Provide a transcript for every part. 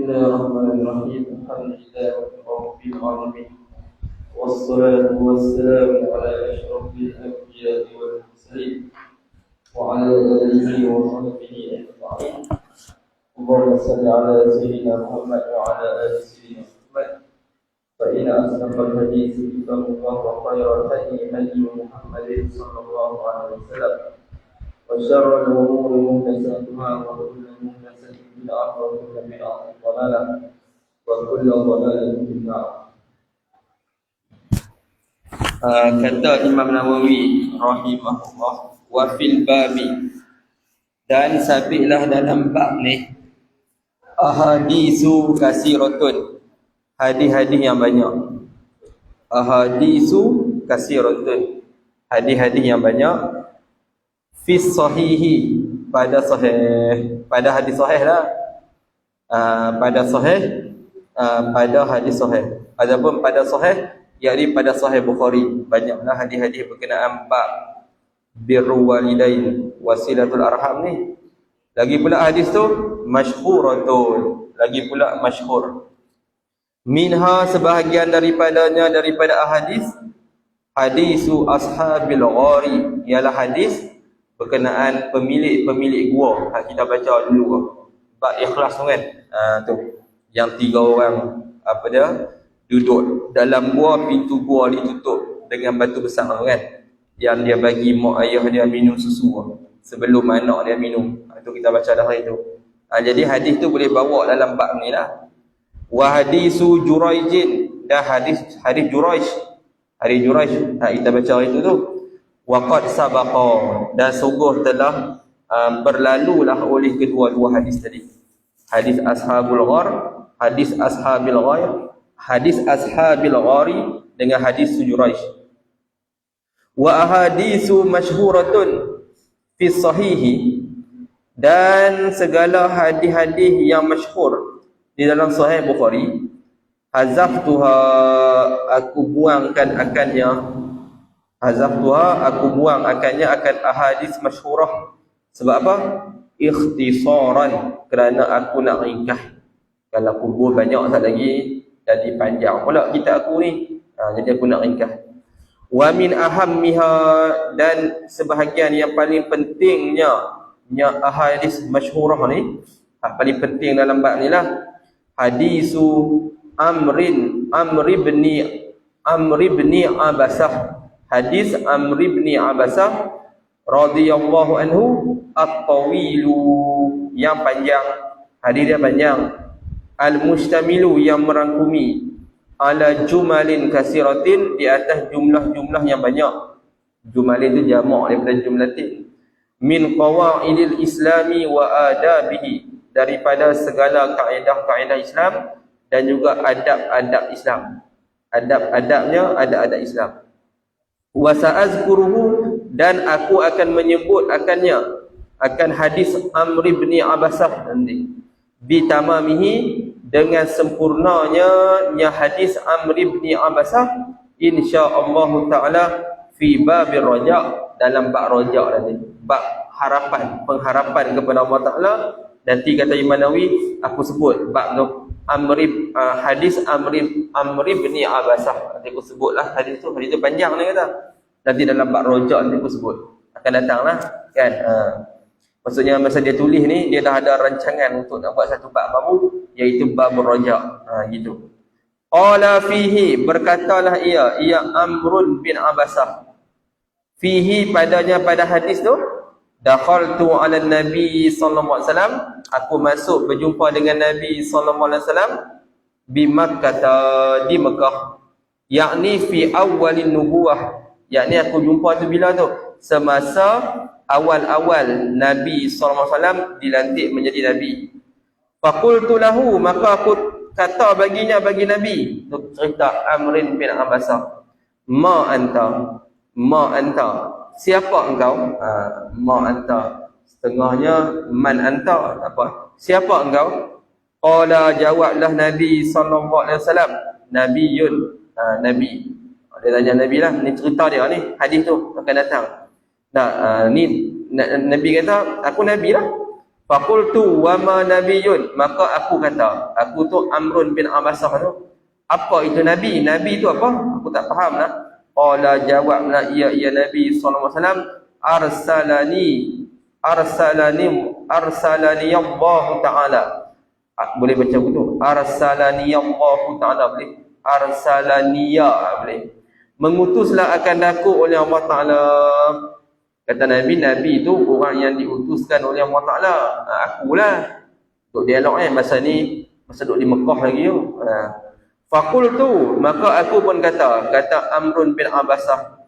الله الرحمن الرحيم الحمد لله رب العالمين والصلاة والسلام على أشرف الأنبياء والمرسلين وعلى آله وصحبه أجمعين اللهم صل على سيدنا محمد وعلى آل سيدنا محمد فإن أصدق الحديث كتاب الله وخير الهدي هدي محمد صلى الله عليه وسلم وشر الأمور محدثاتها وكل محدثة بدعة وكل بدعة ضلالة وكل ضلالة في النار. Kata Imam Nawawi rahimahullah, wa fil babi, dan sabitlah dalam bab ni ahadisu kasiratun, hadis-hadis yang banyak. Ahadisu kasiratun, hadis-hadis yang banyak. Fi sahihi, pada sahih, pada hadis sahih lah, pada sahih, pada hadis sahih. Adapun pada sahih, yakni pada sahih Bukhari, banyaklah hadis-hadis berkenaan bab birrul walidain, wasilatul arham ni. Lagi pula hadis tu masyhuratun, lagi pula masyhur. Minha, sebahagian daripadanya, daripada ahadis, hadisu ashabil ghari, ialah hadis berkenaan pemilik gua. Kita baca dulu bab ikhlas tu kan, tu yang 3 orang apa dia duduk dalam gua, pintu gua ditutup dengan batu besar tu kan, yang dia bagi mak ayah dia minum susu sebelum anak dia minum. Itu kita baca dah hari tu. Jadi hadis tu boleh bawa dalam bab ni lah. Wa hadisu Juraijin, dah hadis Juraij, hadis Juraij kita baca hari tu. Waqad sabaqa, dan sungguh telah berlalulah oleh kedua-dua hadis tadi. Hadis ashabul ghar, hadis ashabil ghair, hadis ashabil ghari dengan hadis Juraij. Wa ahadisu masyhuratun fi sahihi, dan segala hadis-hadis yang masyhur di dalam sahih Bukhari, hazaftuha, aku buangkan akannya. Hazaftuha, aku buang akannya, akan ahadis masyhurah. Sebab apa? Ikhtisaran, kerana aku nak ringkas. Kalau kubur banyak tak lagi jadi panjang pula kita aku ni. Jadi aku nak ringkas. Wa min ahammiha, dan sebahagian yang paling pentingnya ahadis masyhurah ni, paling penting dalam bab ni lah, hadisu Amr ibn Abasah, hadis Amr ibn Abasah radhiyallahu anhu, at-tawilu, yang panjang, hadis dia panjang, al-mustamilu, yang merangkumi, ala jumalin kasiratin, di atas jumlah-jumlah yang banyak. Jumalin itu jamak daripada jumlatin. Min qawaidil islami wa adabihi, daripada segala kaedah-kaedah Islam dan juga adab-adab Islam. Adab-adabnya, adab-adab Islam. Wa sa'azkuruhu, dan aku akan menyebut akannya, akan hadis Amr ibn Abasah nanti, bitamamihi, dengan sempurnanya hadis Amr ibn Abasah, insyaallah taala, fi babir raja, dalam bab raja nanti, bab harapan, pengharapan kepada Allah Taala. Nanti kata Imam Nawawi, aku sebut bab tu hadis Amr ibn Abasah. Nanti aku sebutlah hadis tu panjang ni kata. Nanti dalam bab rojak nanti aku sebut. Akan datanglah kan. Maksudnya masa dia tulis ni, dia dah ada rancangan untuk nak buat satu bab baru, iaitu bab rojak. Gitu. Qala fihi, berkatalah ia Amrun bin Abasah. Fihi, padanya, pada hadis tu, dakhaltu ala Nabi sallallahu alaihi wasallam, aku masuk berjumpa dengan Nabi sallallahu alaihi wasallam, bi Makkah, di Mekah, yakni fi awalin nubuwah, yakni aku jumpa tu bila tu, semasa awal-awal Nabi sallallahu alaihi wasallam dilantik menjadi nabi. Faqultu lahu, maka aku kata baginya, bagi Nabi, tu cerita Amrin bin Abasah, ma anta, siapa engkau? Ma anta, setengahnya man anta, apa, siapa engkau? Qala, jawablah Nabi sallallahu alaihi wasallam, nabiyun, nabi. Dia tanya Nabi lah, ni cerita dia ni, hadis tu akan datang. Ni Nabi kata, aku nabi lah. Faqultu wa ma nabiyyun, maka aku kata, aku tu Amrun bin Abasah tu, apa itu nabi? Nabi tu apa? Aku tak faham lah. Qala, jawablah ya Nabi sallallahu alaihi wasallam, arsalani arsalani Allah taala. Boleh baca begitu. Arsalani Allah taala, boleh. Arsalaniya, boleh. Mengutuslah akan aku oleh Allah taala. Kata Nabi tu orang yang diutuskan oleh Allah taala. Akulah. Duk dialog masa ni, masa duk di Mekah lagi tu. Faqultu, maka aku pun kata Amrun bin Abasah,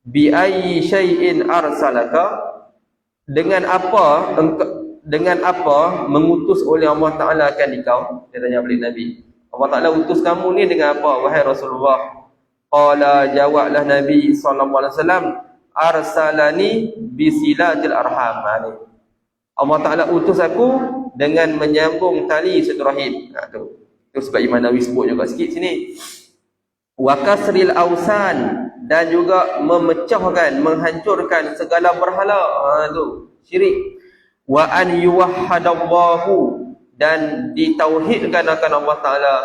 bi ayyi syai'in arsalaka, dengan apa mengutus oleh Allah Taala akan dikau? Dia tanya balik Nabi. Allah Taala utus kamu ni dengan apa wahai Rasulullah? Qala, jawablah Nabi sallallahu alaihi wasallam, arsalani bisilatil arham. Allah Taala utus aku dengan menyambung tali silaturahim. Tu sebab Imam Nawawi sebut juga sikit sini. Wa kasril ausan, dan juga memecahkan, menghancurkan segala berhala. Tu syirik. Wa an yuwahhadallahu, dan ditauhidkan akan Allah Taala.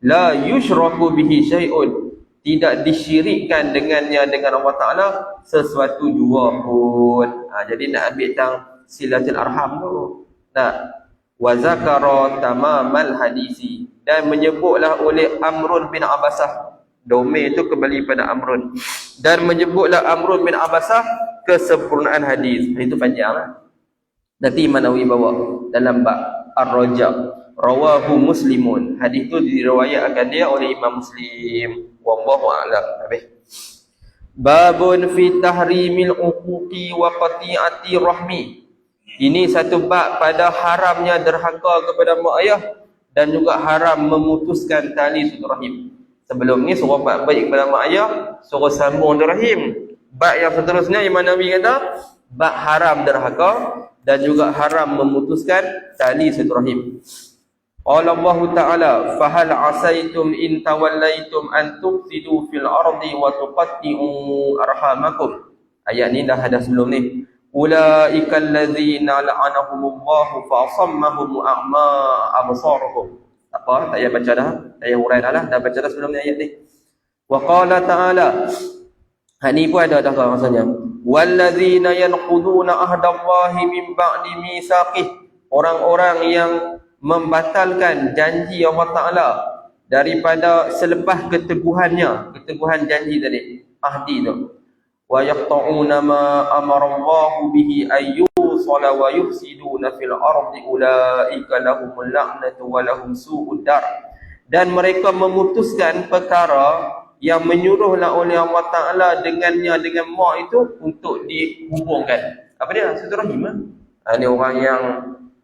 La yusyraku bihi syai'un, tidak disyirikkan dengannya, dengan Allah Taala sesuatu jua pun. Jadi nak ambil tentang silatul arham tu. Nah, wa zakara tamamal hadisi, dan menyebutlah oleh Amrun bin Abasah, domain itu kembali pada Amrun, dan menyebutlah Amrun bin Abasah kesempurnaan hadis. Itu panjanglah. Nanti Imam Nawawi bawa dalam bab Ar-Rajab, rawahu Muslimun. Hadis itu diriwayatkan dia oleh Imam Muslim. Wallahu a'lam. Habis. Babun fi tahrimil uquqi wa qati'ati rahmi. Ini satu bab pada haramnya derhaka kepada mak ayah dan juga haram memutuskan tali silaturahim. Sebelum ni suruh buat baik kepada mak ayah, suruh sambung rahim. Bab yang seterusnya Imam Nawawi kata bab haram derhaka dan juga haram memutuskan tali silaturahim. Qala Allah Ta'ala, fahal asaitum in tawallaitum an tufsidu fil ardi wa tuqatti'u arhamakum. Ayat ni dah ada sebelum ni. Ulaika allazina la'anahumullahu fa asammahum a'ma absaruhum. Apa? Tak payah baca dah. Tak payah hurai dah lah. Dah baca dah sebelum ni ayat ni. Wa qala ta'ala, ni pun ada dah rasanya. Wallazina yanquduna ahdallahi min ba'di mitsaqih. Orang-orang yang membatalkan janji Allah Ta'ala daripada selepas keteguhannya, keteguhan janji tadi, ahdi tu. Wa yaqta'una ma amara Allahu bihi ayyusala wa yufsiduna fil ardi ulaika lahumul la'natu wa lahum su'ud dar. Dan mereka memutuskan perkara yang menyuruhlah oleh Allah Ta'ala dengannya, dengan mak itu untuk dihubungkan. Apa dia? Silaturahim. Ini orang yang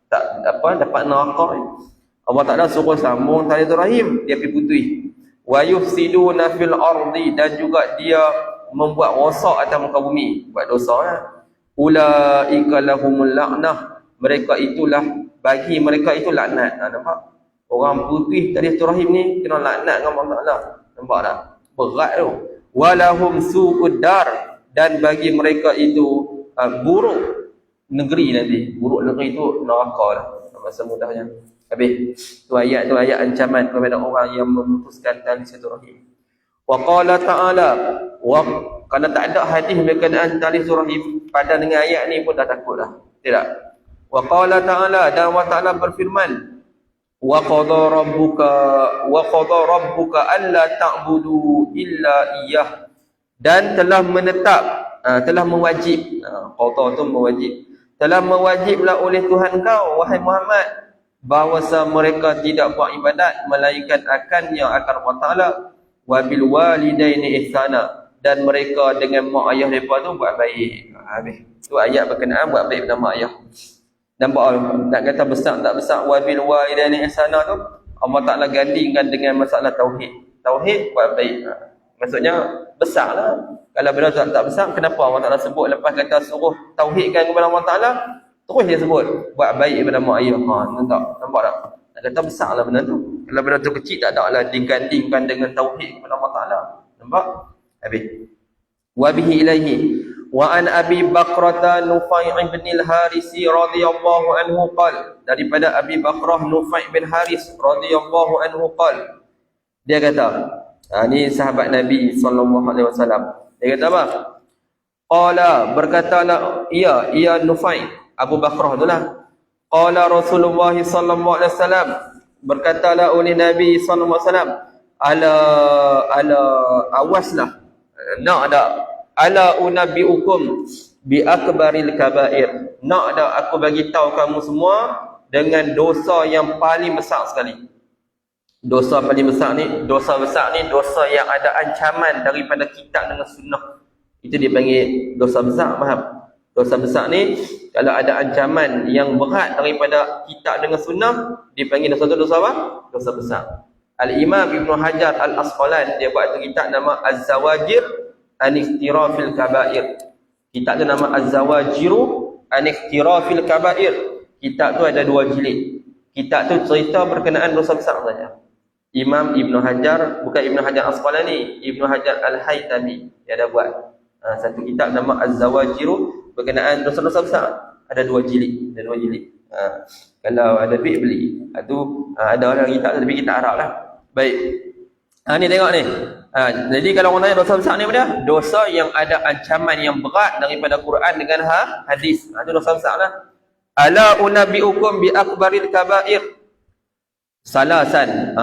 tak dapat neraka. Allah Ta'ala suruh sambung tali rahim, dia pergi putih. Wa yufsiduna fil ardi, dan juga dia membuat rosak atas muka bumi, buat dosa lah. Ulaika lahumul la'nah, mereka itulah, bagi mereka itu laknat. Nampak? Orang putih tali rahim ni kena laknat dengan Allah Ta'ala. Nampak tak? Berat tu. Walahum su'ud dar, dan bagi mereka itu buruk negeri nanti. Buruk negeri itu neraka lah, masa mudahnya. Habis tu ayat ancaman kepada orang yang memutuskan tali silaturahim. Wa qala ta'ala, kerana tak ada hadis berkenaan tali silaturahim, pada dengan ayat ni pun dah takut dah. Tidak. Wa qala ta'ala, dan Allah Ta'ala berfirman, wa qada rabbuka alla ta'budu illa iyyah, dan telah menetap, telah mewajib, qada tu mewajib, telah mewajiblah oleh Tuhan kau wahai Muhammad, bahawasa mereka tidak buat ibadat melainkan akannya, akan Allah Ta'ala. Wa bil walidaini ihsana, dan mereka dengan mak ayah mereka tu buat baik. Habis tu ayat berkenaan buat baik dengan mak ayah. Nampak nak kata besar tak besar wa bil walidaini ihsana tu, Allah Ta'ala gandingkan dengan masalah tauhid. Tauhid buat baik. Maksudnya besarlah. Kalau benda tak besar, kenapa Allah Ta'ala sebut lepas kata suruh tauhidkan kepada Allah Ta'ala, terus dia sebut buat baik kepada mak ayah. Nampak tak? Nak kata besarlah benda tu. Kalau benda tu kecil, tak ada lah digandingkan dengan tauhid kepada Allah Ta'ala. Nampak? Habis. Wa bihi ilaihi Wa an Abi Bakrah Nufai' bin al-Harisi radhiyallahu anhu qala, daripada Abi Bakrah Nufai' bin Haris radhiyallahu anhu qala, dia kata, ni sahabat Nabi sallallahu alaihi wasallam. Dia kata apa? Qala, berkatalah ia Nufai' Abu Bakrah itulah. Qala Rasulullah sallallahu alaihi wasallam, berkatalah oleh Nabi sallallahu alaihi wasallam, ala awaslah, nak tak, ala unabbiukum bi akbaril kabair, nak tak aku bagi tahu kamu semua dengan dosa yang paling besar sekali. Dosa paling besar ni, dosa besar ni dosa yang ada ancaman daripada kitab dengan sunnah. Itu dia panggil dosa besar, faham? Dosa besar ni kalau ada ancaman yang berat daripada kitab dengan sunnah, dipanggil dosa apa? Dosa besar. Al-Imam Ibn Hajar Al-Asqalani, dia buat kitab nama Az-Zawajir an Ikhtirafil Kabair. Kitab tu nama Az-Zawajiru an Ikhtirafil Kabair. Kitab tu ada 2 jilid. Kitab tu cerita berkenaan dosa besar saja. Imam Ibn Hajar, bukan Ibn Hajar Asqalani, Ibn Hajar Al-Haytami, dia ada buat satu kitab nama Az-Zawajiru berkenaan dosa-dosa besar. Ada 2 jilid, ada 2 jilid. Kalau ada duit beli. Ada orang kitab tapi kita Arab lah. Baik. Ni tengok ni. Jadi kalau orang tanya dosa besar ni apa? Dosa yang ada ancaman yang berat daripada Quran dengan hadis. Itu dosa besar lah. Ala unabbiukum bi akbaril kabair. Salasan.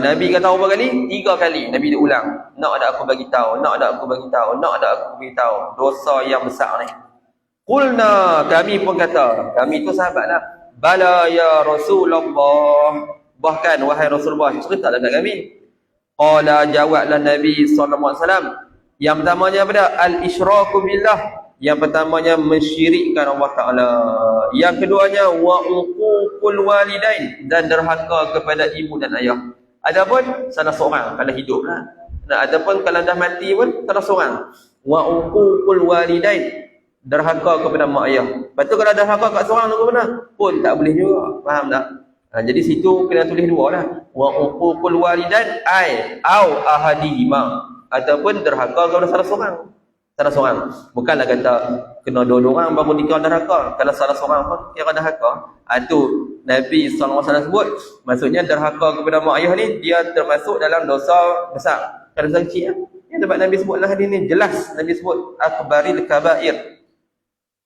Nabi kata berapa kali? 3 kali. Nabi dia ulang. Nak ada aku bagi tahu, nak ada aku bagi tahu, nak ada aku bagi tahu. Dosa yang besar ni. Qulna, kami pun kata, kami tu sahabatlah. Bala ya Rasulullah. Bahkan wahai Rasulullah, ceritalah kat kami. Qala, jawablah Nabi sallallahu alaihi wasallam. Yang pertamanya apa dah? Al-isyraku billah. Yang pertamanya mensyirikkan Allah Taala. Yang keduanya wa uququl walidain, dan derhaka kepada ibu dan ayah. Adapun salah seorang kalau hiduplah. Nah, adapun kalau dah mati pun salah seorang. Wa uququl walidain, derhaka kepada mak ayah. Lepas tu kalau derhaka kat seorang tu mana? Pun tak boleh juga. Faham tak? Jadi situ kena tulis 2 lah. Wa uququl walidain ai au ahadihima, ataupun derhaka kepada salah seorang. Salah seorang. Bukanlah kata kena 2 orang baru nikah derhaka. Kalau salah seorang pun kira derhaka. Itu Nabi SAW sebut, maksudnya derhaka kepada mak ayah ni dia termasuk dalam dosa besar. Kalau dosa kecil ya, sebab Nabi sebutlah hadis ni jelas. Nabi sebut akbaril kabair.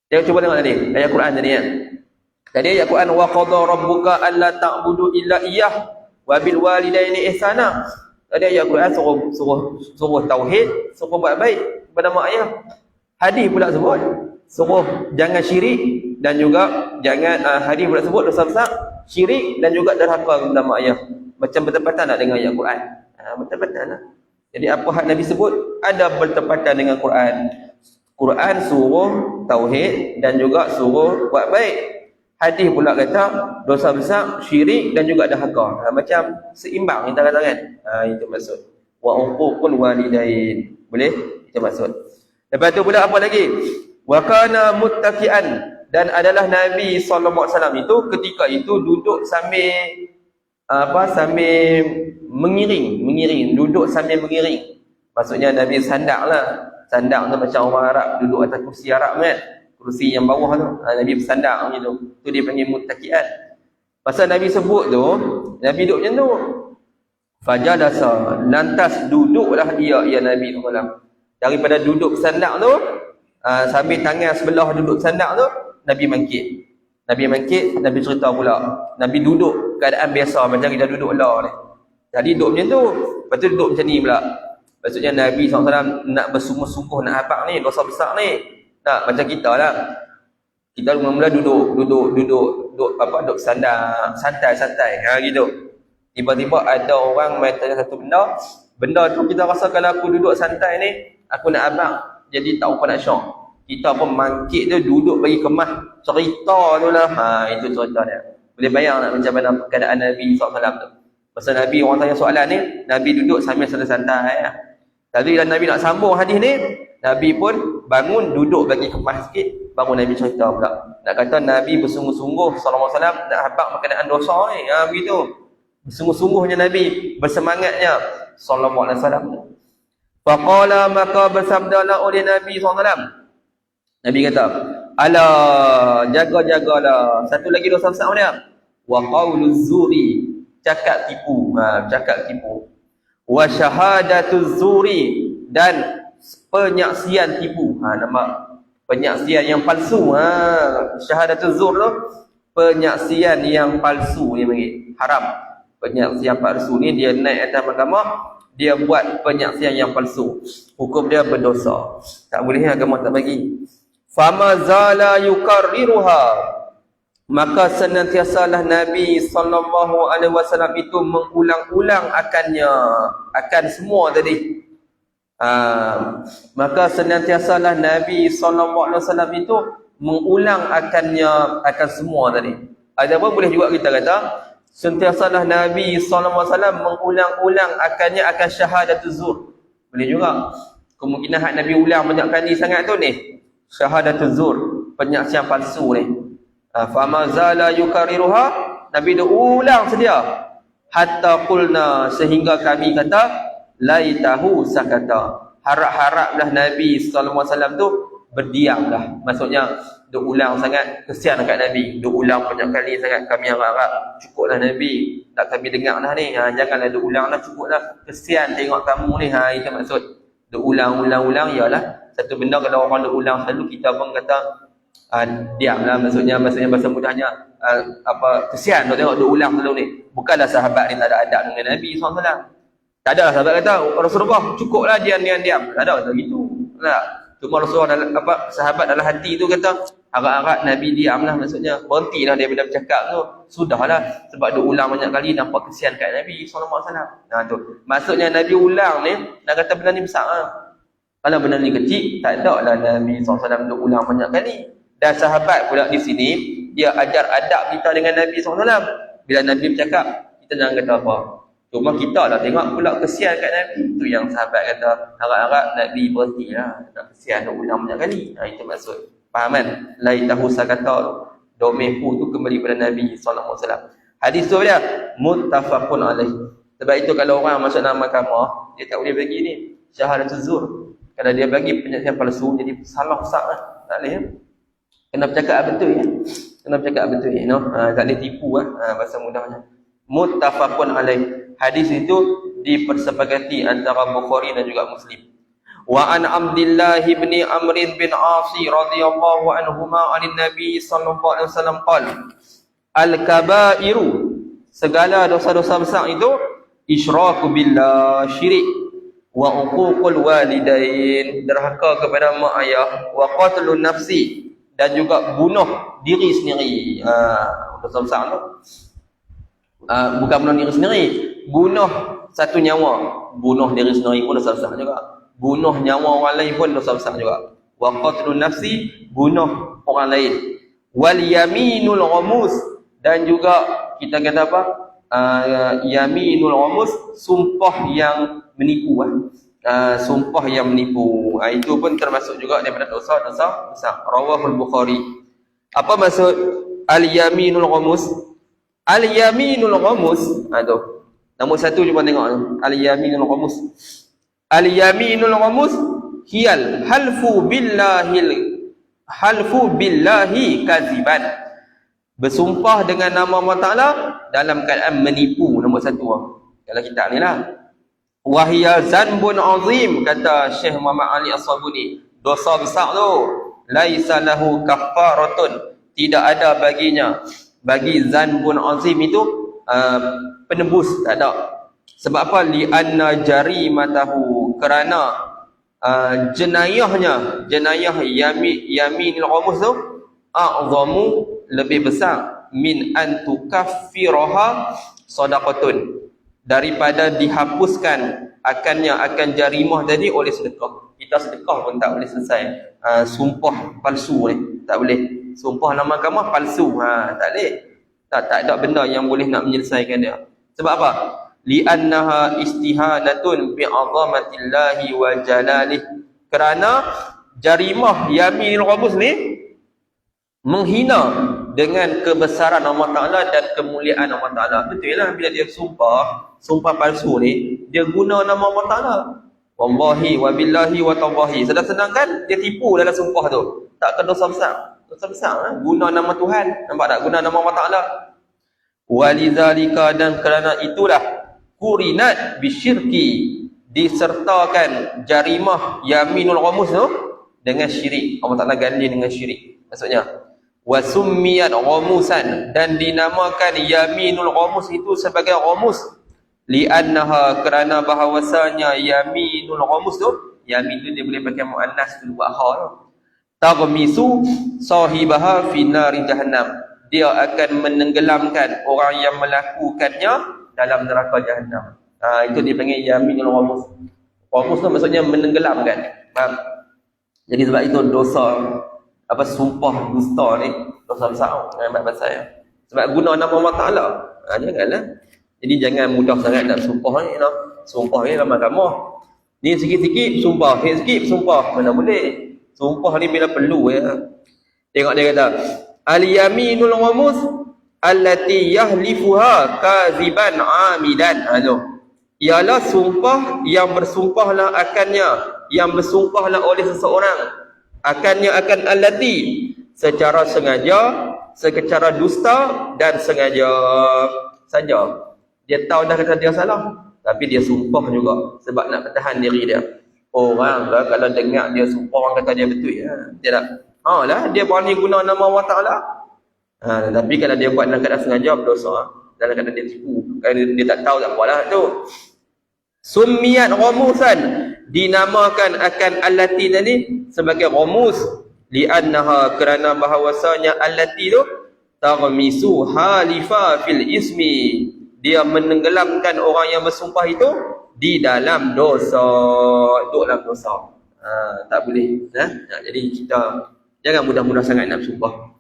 Kita cuba tengok tadi ayat Quran tadi kan. Tadi ayat Quran, wa qadha rabbuka alla ta'budu illa iyyah wa bil walidaini ihsana. Tadi ayat Quran suruh tauhid, suruh buat baik kepada mak ayah. Hadis pula sebut suruh jangan syirik, dan juga jangan hadis pula sebut dosa besar syirik dan juga derhaka kepada mak ayah. Macam bertepatan tak dengan ayat Quran? Bertepatan lah. Jadi apa hak Nabi sebut ada bertepatan dengan Quran. Quran suruh tauhid dan juga suruh buat baik. Hadis pula kata dosa besar syirik dan juga derhaka. Macam seimbang kita kata kan. Itu maksud. Wa uququl walidain. Boleh? Itu maksud. Lepas tu pula apa lagi? Wa kana muttaqian, dan adalah Nabi sallallahu alaihi wasallam itu ketika itu duduk sambil mengiring, duduk sambil mengiring. Maksudnya Nabi sandaklah. Sandak tu macam orang Arab duduk atas kursi Arab kan. Kursi yang bawah tu. Nabi bersandak macam tu. Tu dia panggil muttaqian. Pasal Nabi sebut tu, Nabi duduk macam tu. Fajadasa, lantas duduklah dia Nabi SAW. Daripada duduk sandak tu, sambil tangan sebelah duduk sandak tu, Nabi bangkit. Nabi cerita pula. Nabi duduk keadaan biasa macam kita duduk lah ni. Jadi duduk macam tu. Lepas tu duduk macam ni pula. Maksudnya Nabi SAW nak bersungguh-sungguh nak habaq ni, dosa besar ni. Tak macam kita lah. Kita mula-mula duduk santai gitu. Tiba-tiba ada orang main tanya satu benda tu kita rasa kalau aku duduk santai ni, aku nak habaq, jadi tak apa nak syok. Kita pun mangkit tu duduk bagi kemah cerita tu lah. Itu cerita dia. Boleh bayang tak macam mana keadaan Nabi SAW tu. Pasal Nabi, orang tanya soalan ni, Nabi duduk sambil santai. Tapi bila Nabi nak sambung hadis ni, Nabi pun bangun duduk bagi kemah sikit, baru Nabi cerita pula. Nak kata Nabi bersungguh-sungguh sallallahu alaihi wasallam nak habaq berkenaan dosa ni. Begitu. Bersungguh-sungguhnya Nabi, bersemangatnya sallallahu alaihi wasallam. Faqala, maka bersabdalah oleh Nabi sallallahu alaihi wasallam, Nabi kata, ala jaga-jagalah. Satu lagi dosa besar dia. Wa qauluz zuri, cakap tipu. Cakap tipu. Wa syahadatuz zuri, dan penyaksian tipu. Nama penyaksian yang palsu. Syahadatuz zur tu penyaksian yang palsu dia panggil. Haram. Penyaksian palsu ni dia naik atas mahkamah, dia buat penyaksian yang palsu. Hukum dia berdosa. Tak boleh, agama tak bagi. Fama zala yukarriruha, maka senantiasalah Nabi SAW itu mengulang-ulang akan semua tadi. Maka senantiasalah Nabi SAW itu mengulang akan semua tadi. Ada apa boleh juga kita kata sentiasalah Nabi SAW mengulang-ulang akan syahadatuz zur. Boleh juga. Kemungkinan hak Nabi ulang banyak kali sangat tu ni syahadatuz zur, penyaksian palsu ni. Fama zala yukarriruha, Nabi dia ulang sedia hatta qulna, sehingga kami kata laitahu sakata, harap-haraplah Nabi sallallahu alaihi wasallam tu berdiamlah. Maksudnya dia ulang sangat, kesian dekat Nabi, dia ulang banyak kali sangat, kami harap cukuplah Nabi, tak kami dengar dah ni. Janganlah dia ulang dah, cukuplah, kesian tengok kamu ni. Itu maksud dia ulang-ulang. Ialah satu benda kalau orang dia ulang selalu, kita pun kata diamlah. Maksudnya bahasa mudahnya kesian tu tengok dia ulang selalu ni. Bukanlah sahabat ni tak ada adab dengan Nabi SAW. Tak ada sahabat kata Rasulullah cukuplah diam. Tak ada kata gitu. Cuma Rasulullah sahabat dalam hati tu kata harap-harap Nabi diamlah, maksudnya berhentilah daripada bercakap tu. Sudahlah, sebab dia ulang banyak kali, nampak kesian kat Nabi SAW. Tu maksudnya Nabi ulang ni nak kata benda ni besar. Kalau benda ni kecil, tak ada lah Nabi SAW dia ulang banyak kali. Dan sahabat pula di sini dia ajar adab kita dengan Nabi SAW. Bila Nabi bercakap, kita jangan kata apa. Cuma kita lah tengok pula kesian kat Nabi. Itu yang sahabat kata harap-harap Nabi berhenti lah, nak kesian dia ulang banyak kali. Itu maksud. Faham kan? Laitahu sakata tu, domehu tu kembali pada Nabi SAW. Hadis tu dia muttafaqun alaih. Sebab itu kalau orang masuk dalam mahkamah, dia tak boleh bagi ni syahadatuz zur. Kalau dia bagi penyaksian palsu, jadi salah besar lah. Tak boleh. Kena bercakap betul ya. Kena bercakap betul ya. Tak boleh tipu bahasa mudahnya. Muttafaqun alaih. Hadis itu dipersepakati antara Bukhari dan juga Muslim. Wa an Abdullah bin Amr bin As radhiyallahu anhuma 'anil Nabi sallallahu alaihi wasallam qala al-kabairu, segala dosa-dosa besar itu isyraku billah, syirik, wa uququl walidain, derhaka kepada mak ayah, wa qatlun nafsi, dan juga bunuh diri sendiri. Dosa besar tu bukan bunuh diri sendiri, bunuh satu nyawa. Bunuh diri sendiri pun dosa besar juga. Bunuh nyawa orang lain pun dosa besar juga. Wa qatlun nafsi, bunuh orang lain. Wal yaminul ghamus, dan juga kita kata apa? Yaminul ghamus, sumpah yang menipu. Sumpah yang menipu. Itu pun termasuk juga daripada dosa-dosa besar. Rawahul Bukhari. Apa maksud al-yaminul ghamus? Al-yaminul ghamus, tu. Nombor satu cuba tengok. Al-yaminul ghamus. Al-yaminul ghamus hiyal halfu billahi kaziban. Bersumpah dengan nama Allah Ta'ala dalam keadaan menipu. Nombor satu. Kalau kita ni lah. Wahia zanbun azim, kata Syekh Muhammad Ali As-Sabuni. Dosa besar tu. Laisa lahu kaffaratun, tidak ada baginya. Bagi zanbun azim itu penebus, tak ada. Sebab apa? Li'anna jarimatahu, kerana jenayah yaminil ghamus tu a'zamu, lebih besar, min an tukaffiraha sadaqatun, daripada dihapuskan akan jarimah tadi oleh sedekah. Kita sedekah pun tak boleh selesai. Sumpah palsu ni tak boleh. Sumpah nama mahkamah palsu, tak boleh. Tak ada benda yang boleh nak menyelesaikan dia. Sebab apa? Li'annaha istihanatun bi'azamatillahi wa jalalih, kerana jarimah yaminul ghamus ni menghina dengan kebesaran Allah Ta'ala dan kemuliaan Allah Ta'ala. Betul lah bila dia sumpah palsu ni, dia guna nama Allah Ta'ala. wallahi wa billahi wa tallahi. Senang kan? Dia tipu dalam sumpah tu. Takkan dosa besar. Dosa besar guna nama Tuhan. Nampak tak? Guna nama Allah Ta'ala. Walidzalika, dan kerana itulah kurinat bisyirki, disertakan jarimah yaminul ghamus tu dengan syirik. Allah Ta'ala ganding dengan syirik. Maksudnya wasummiyat ghamusan, dan dinamakan yaminul ghamus itu sebagai ghamus li'annaha, kerana bahawasanya yaminul ghamus tu, yamin tu dia boleh pakai muannas tu buat ha tu, taghmisu sahibaha fi nari jahannam, dia akan menenggelamkan orang yang melakukannya dalam neraka jahannam. Itu dipanggil yaminul ghamus. Ghamus tu maksudnya menenggelamkan. Faham? Jadi sebab itu dosa sumpah dusta ni dosa besar dengan bahasa saya. Sebab guna nama Allah Ta'ala. Janganlah. Jadi jangan mudah sangat nak sumpah ni. Sumpah ni ramah-ramah. Ni sikit-sikit sumpah, sikit sumpah. Mana boleh. Sumpah ni bila perlu ya. Tengok dia kata, al-yaminul ghamus allati yahlifuha kaziban amidan. Ialah sumpah yang bersumpahlah akannya, yang bersumpahlah oleh seseorang akannya, akan allati, secara sengaja, secara dusta dan sengaja saja. Dia tahu dah kata dia salah, tapi dia sumpah juga sebab nak pertahan diri dia. Orang lah kalau dengar dia sumpah, orang kata dia betul ya. Dia tak? Lah dia berani guna nama Allah Ta'ala. Tapi kalau dia buat dalam keadaan sengaja, berdosa. Dalam keadaan dia tipu, kalau dia tak tahu, tak apalah tu. Summiyat ghamusan, dinamakan akan allati tadi sebagai ghamus li'annaha, kerana bahawasanya allati tu taghmisu halifa fil ismi, dia menenggelamkan orang yang bersumpah itu di dalam dosa. Itu dalam dosa. Tak boleh. Jadi kita jangan mudah-mudah sangat nak bersumpah.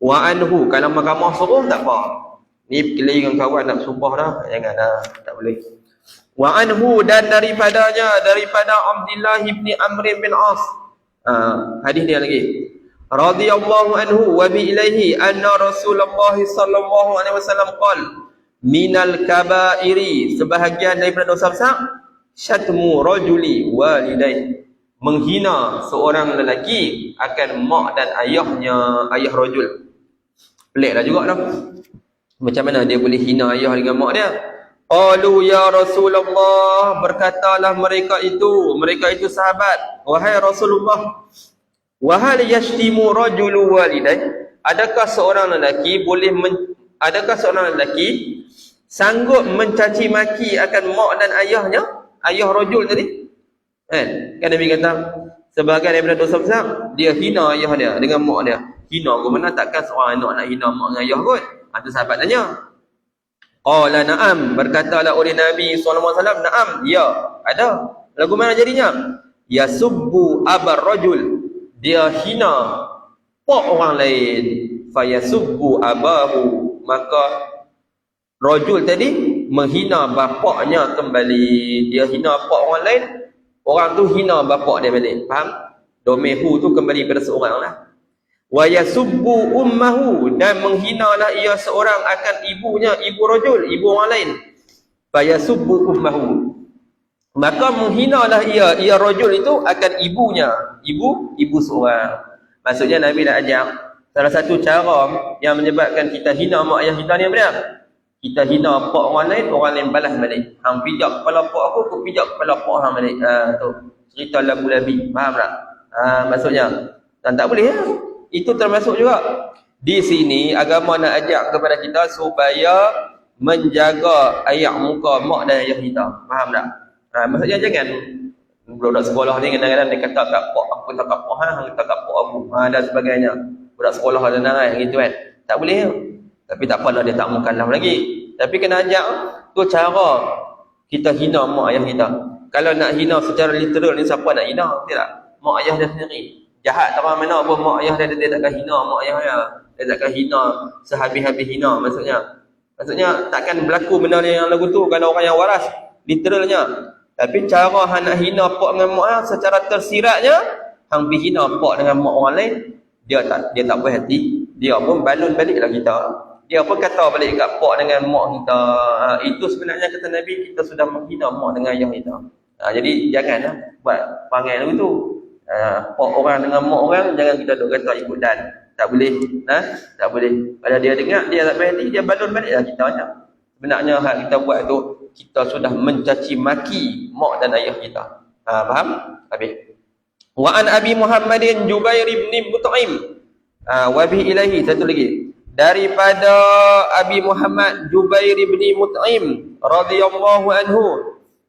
Wa anhu, kalau mahkamah suruh tak apa. Ni keliling dengan kawan nak bersumpah dah, jangan dah, tak boleh. Wa anhu, dan daripadanya, daripada Abdullah bin Amr bin As. Hadis dia lagi. Radhiyallahu anhu wa bi ilaihi anna Rasulullah sallallahu alaihi wasallam qala, minal kabairi, sebahagian daripada dosa besar, syatmu rajuli walidayhi, menghina seorang lelaki akan mak dan ayahnya, ayah rajul. Peliklah juga dah. Macam mana dia boleh hina ayah dengan mak dia? Qalu ya Rasulullah, berkatalah mereka itu sahabat, wahai Rasulullah, wa hal yashtimu rajulu walidayhi, adakah seorang lelaki sanggup mencaci maki akan mak dan ayahnya, ayah rajul tadi? Kan Nabi kata sebagai daripada dosa besar, dia hina ayah dia dengan mak dia. Hina ke mana, takkan seorang anak nak hina mak dengan ayah kot. Itu sahabat tanya. Qala na'am, berkatalah oleh Nabi SAW, na'am, ya, ada. Lagu mana jadinya? Yasubbu abar rajul, dia hina pak orang lain. Fayasubbu abahu, maka rajul tadi menghina bapaknya kembali. Dia hina pak orang lain, orang tu hina bapak dia balik. Faham? Domehu tu kembali pada seorang lah. Wa yasubbu ummahu, dan menghinalah ia seorang akan ibunya, ibu rajul, ibu orang lain. Fa yasubbu ummahu, maka menghinalah ia rajul itu akan ibunya, ibu seorang. Maksudnya Nabi nak ajar salah satu cara yang menyebabkan kita hina mak ayah kita ni apa dia? Kita hina pak orang lain balas balik. Hang pijak kepala pak aku pijak kepala pak hang balik. Tu cerita labu-labi. Faham tak? Maksudnya dan tak boleh ya. Itu termasuk juga. Di sini agama nak ajak kepada kita supaya menjaga ayak muka mak dan ayah kita. Faham tak? Maksudnya jangan budak sekolah ni kadang-kadang dia kata kat pak aku tak kat pak hang tak kat pak aku. Dan sebagainya. Budak sekolah dan gitu kan. Tak boleh ya. Tapi tak apalah, dia tak mukallaf lagi. Tapi kena ajak tu cara kita hina mak ayah kita. Kalau nak hina secara literal ni, siapa nak hina? Tidak. Mak ayah dia sendiri. Jahat tak mana pun mak ayah dia takkan hina mak ayah dia. Dia takkan hina sehabis-habis hina maksudnya takkan berlaku benda yang lagu tu kalau orang yang waras literalnya. Tapi cara hang nak hina pak dengan mak ayah secara tersiratnya, hang pergi hina pak dengan mak orang lain, dia tak puas hati, dia pun balun baliklah kita. Dia pun kata balik kat pak dengan mak kita. Itu sebenarnya kata Nabi, kita sudah menghina mak dengan ayah kita. Jadi janganlah buat perangai lagu tu. Pok orang dengan mak orang, jangan kita duk kata ikut dan. Tak boleh. Tak boleh. Kalau dia dengar, dia tak berhenti, dia balun baliklah kita banyak. Sebenarnya hal kita buat tu, kita sudah mencaci maki mak dan ayah kita. Faham? Habis. Wa an Abi Muhammadin Jubair bin Mut'im. Wa bi ilahi, satu lagi. Daripada Abi Muhammad Jubair bin Mut'im radhiyallahu anhu,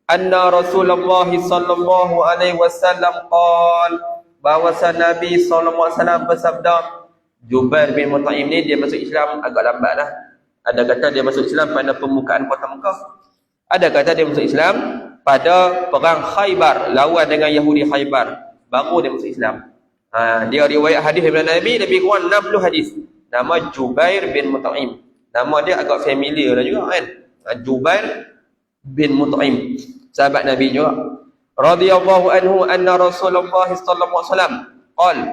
anna Rasulullah sallallahu alaihi wasallam qala, bahwasa Nabi sallallahu alaihi wasallam bersabda. Jubair bin Mut'im ni dia masuk Islam agak lambatlah. Ada kata dia masuk Islam pada pembukaan kota Mekah. Ada kata dia masuk Islam pada perang Khaybar, lawan dengan Yahudi Khaybar. Baru dia masuk Islam. Dia riwayat hadis daripada Nabi kurang 60 hadis. Nama Jubair bin Mut'im. Nama dia agak familiar lah juga kan. Jubair bin Mut'im, sahabat Nabi juga. Radhiyallahu anhu anna Rasulullah sallallahu alaihi wasallam qala,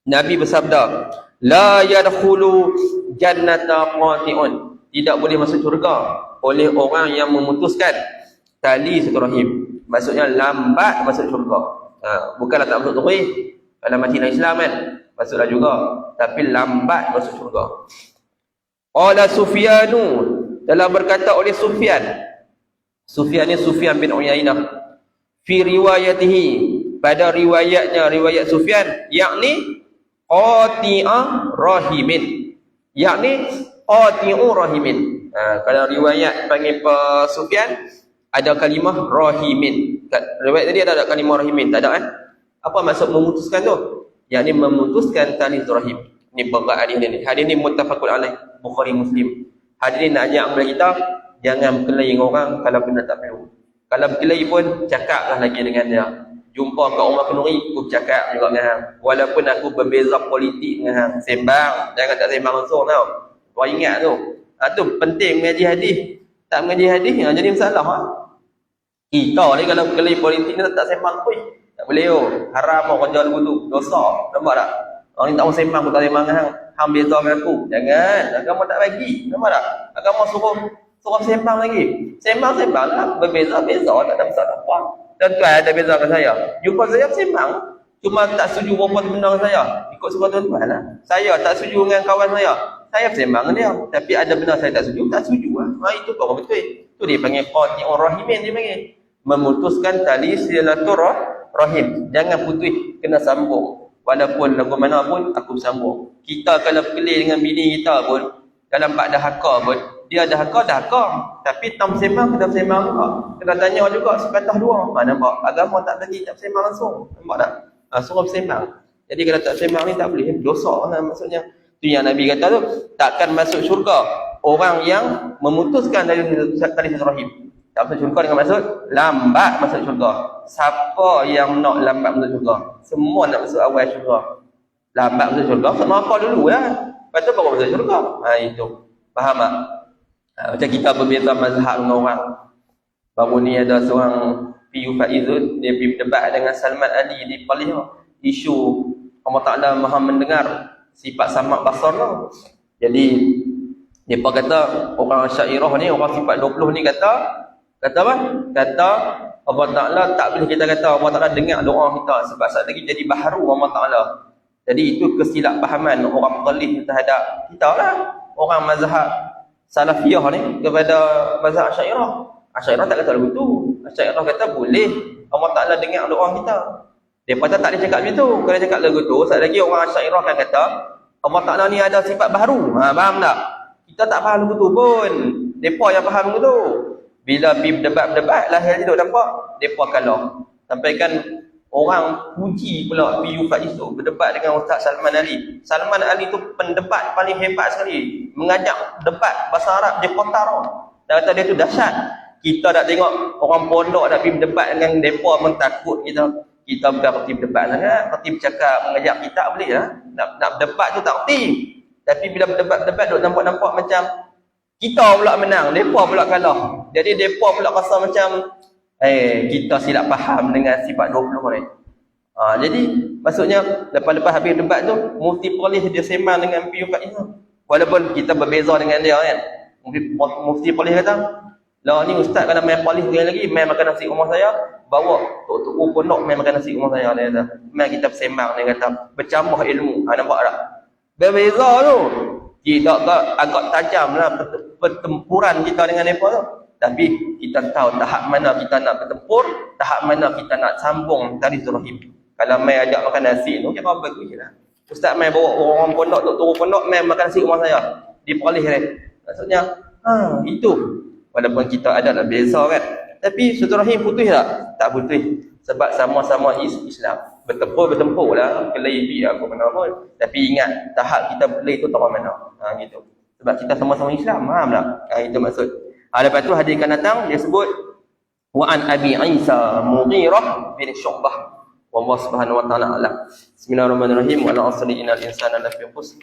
Nabi bersabda, la yadkhulu jannata qati'un, tidak boleh masuk syurga oleh orang yang memutuskan tali silaturahim. Maksudnya lambat masuk syurga. Bukanlah tak masuk terus. Kalau mati dalam Islam kan, masuklah juga, tapi lambat masuk syurga. Qala Sufyanu, telah berkata oleh Sufyan. Sufyan ni Sufyan bin Uyainah. Fi riwayatihi, pada riwayatnya, riwayat Sufyan, yakni qati'a rahimin, yakni qati'u rahimin. Kalau riwayat panggil Pak Sufyan, ada kalimah rahimin. Riwayat tadi ada kalimah rahimin, tak ada kan? Apa maksud memutuskan tu? Yakni memutuskan tali rahim. Ni berat hadis ni. Hadis ni muttafaqun alaih, Bukhari Muslim. Hadis ni nak ajak kepada kita, jangan berkelahi orang kalau benda tak perlu. Kalau berkelahi pun cakaplah lagi dengan dia. Jumpa kat rumah kenduri, aku cakap juga dengan hang. Walaupun aku berbeza politik dengan hang, sembang, jangan tak sembang langsung tau. Kau ingat tu. Tu penting mengaji hadis. Tak mengaji hadis jadi masalah. Kita ni kalau berkelahi politik ni tak sembang pun. Tak boleh haram kerja lagu tu, dosa. Nampak tak? Orang ni tak mau sembang, aku tak sembang dengan hang. Hang beza dengan aku. Jangan, agama tak bagi. Nampak tak? Agama suruh sembang lagi. Sembang lah, berbeza-beza, tak ada masalah apa. Tuan-tuan ada beza dengan saya. Jumpa saya sembang, cuma tak setuju berapa benda dengan saya. Ikut suka tuan-tuan lah. Saya tak setuju dengan kawan saya sembang dengan dia. Tapi ada benda saya tak setuju lah. Itu baru betul. Itu dia panggil qati'ur rahimin, dia panggil. Memutuskan tali silaturahim. Jangan putus, kena sambung. Walaupun lagu mana pun aku sambung. Kita kalau berkelahi dengan bini kita pun, dalam bab dah haka pun, dia dah haka. Tapi tam sembang, kita sembang juga. Kena tanya juga sepatah dua. Nampak? Agama tak bagi tak sembang langsung. Nampak tak? Suruh sembang. Jadi kalau tak sembang ni tak boleh. Dosa lah maksudnya. Itu yang Nabi kata tu, takkan masuk syurga orang yang memutuskan dari tali silaturahim. Tak masuk syurga dengan maksud lambat masuk syurga. Siapa yang nak lambat masuk syurga? Semua nak masuk awal syurga. Lambat masuk syurga, masuk neraka dulu lah. Lepas tu baru masuk syurga. Itu. Faham tak? Macam kita berbeza mazhab dengan orang. Baru ni ada seorang Piyu Faizun, dia pergi berdebat dengan Salman Ali di Palih. Isu Allah Ta'ala maha mendengar, sifat samak basar tu. Jadi mereka kata orang Syairah ni, orang sifat 20 ni kata apa? Kata Allah Ta'ala tak boleh kita kata Allah Ta'ala dengar doa kita, sebab saat lagi jadi baharu Allah Ta'ala. Jadi itu kesilapfahaman orang Palih terhadap kita lah. Orang mazhab Salafiyah ni kepada mazhab Asy'ariyah. Asy'ariyah tak kata begitu. Asy'ariyah kata boleh Allah Ta'ala dengar doa kita. Depa tak boleh cakap macam tu. Kalau cakap lagu tu, saat lagi orang Asy'ariyah akan kata Allah Ta'ala ni ada sifat baharu. Faham tak? Kita tak faham lagu tu pun. Depa yang faham lagu tu. Bila pergi berdebat lahir je nampak depa kalah. Sampaikan orang puji pula Piyu Faiz tu berdebat dengan Ustaz Salman Ali. Salman Ali tu pendebat paling hebat sekali. Mengajak debat bahasa Arab dia kotar. Dia kata dia tu dahsyat. Kita nak tengok orang pondok nak pergi berdebat dengan depa pun takut kita. Kita bukan reti berdebat sangat. Reti bercakap mengajak kita boleh lah. Nak berdebat tu tak reti. Tapi bila berdebat duk nampak-nampak macam kita pula menang, depa pula kalah. Jadi depa pula rasa macam kita silap faham dengan sifat 20 ni. Jadi maksudnya lepas habis debat tu, Mufti Palih dia sembang dengan Piyu Faiz tu. Walaupun kita berbeza dengan dia kan. Mufti Palih kata, lah ni ustaz kalau main Palih sekali lagi, main makan nasi rumah saya, bawa tok pondok main makan nasi rumah saya, dia kata. Main kita bersembang, dia kata, bercambah ilmu. Nampak tak? Berbeza tu. Tidak agak tajam lah pertempuran kita dengan mereka tu. Tapi kita tahu tahap mana kita nak bertempur, tahap mana kita nak sambung tali rahim. Kalau main ajak makan nasi tu, kira bagus je lah. Ustaz main bawa orang pondok, turun pondok, main makan nasi rumah saya. Diperoleh dia. Maksudnya, itu. Walaupun kita ada nak beza kan. Tapi silaturahim putus tak? Tak putus. Sebab sama-sama Islam. Bertempur lah. Kelai biar aku mana pun. Tapi ingat, tahap kita kelai tu tak mana. Gitu. Sebab kita sama-sama Islam. Faham tak? Itu maksud. Lepas tu hadis akan datang, dia sebut wa an Abi Isa Mughirah bin Syu'bah. Wallahu subhanahu wa ta'ala alam. Bismillahirrahmanirrahim. Wa la asli innal insana lafi khusr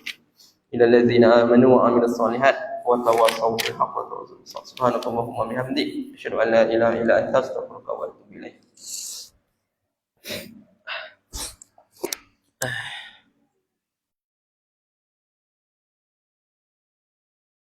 illa allazina amanu wa amilus solihat wa tawassaw bil haqqi wa tawassaw bis sabr. Subhanakallahumma bihamdik asyhadu an la ilaha illa anta astaghfiruka wa atubu ilaik.